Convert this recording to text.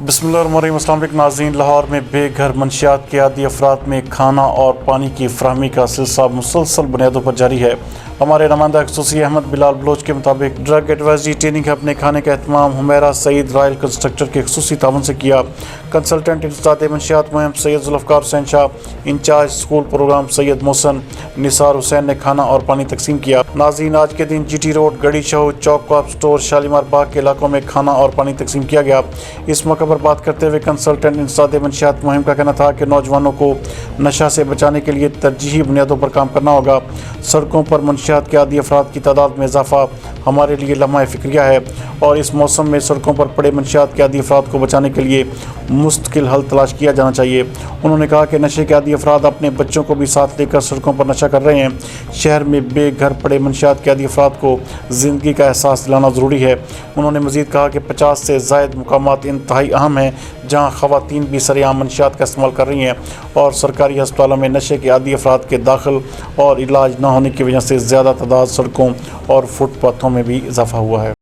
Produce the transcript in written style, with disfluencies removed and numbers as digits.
بسم اللہ الرحمن الرحیم۔ السلام علیکم ناظرین، لاہور میں بے گھر منشیات کے عادی افراد میں کھانا اور پانی کی فراہمی کا سلسلہ مسلسل بنیادوں پر جاری ہے۔ ہمارے نمائندہ خصوصی احمد بلال بلوچ کے مطابق ڈرگ ایڈوائزری ٹریننگ اپنے کھانے کا اہتمام حمیرہ سعید رائل کنسٹرکٹر کے خصوصی تعاون سے کیا۔ کنسلٹنٹ انسداد منشیات مہم سید Zulfiqar Hussain Shah, incharge school programme سید محسن نثار حسین نے کھانا اور پانی تقسیم کیا۔ ناظرین، آج کے دن جی ٹی روڈ، گڑھی شہو چوک، کوآپ اسٹور، شالیمار باغ کے علاقوں میں کھانا اور پانی تقسیم کیا گیا۔ اس موقع پر بات کرتے ہوئے کنسلٹنٹ انسداد منشیات مہم کا کہنا تھا کہ نوجوانوں کو نشہ سے بچانے کے لیے ترجیحی بنیادوں پر کام کرنا ہوگا۔ سڑکوں پر منشیات کے عادی افراد کی تعداد میں اضافہ ہمارے لیے لمحہ فکریہ ہے اور اس موسم میں سڑکوں پر پڑے منشیات کے عادی افراد کو بچانے کے لیے مستقل حل تلاش کیا جانا چاہیے۔ انہوں نے کہا کہ نشے کے عادی افراد اپنے بچوں کو بھی ساتھ لے کر سڑکوں پر نشہ کر رہے ہیں۔ شہر میں بے گھر پڑے منشیات کے عادی افراد کو زندگی کا احساس دلانا ضروری ہے۔ انہوں نے مزید کہا کہ 50 سے زائد مقامات انتہائی اہم ہیں جہاں خواتین بھی سرعام منشیات کا استعمال کر رہی ہیں اور سرکاری ہسپتالوں میں نشے کے عادی افراد کے داخل اور علاج نہ ہونے کی وجہ سے زیادہ تعداد سڑکوں اور فٹ پاتھوں میں بھی اضافہ ہوا ہے۔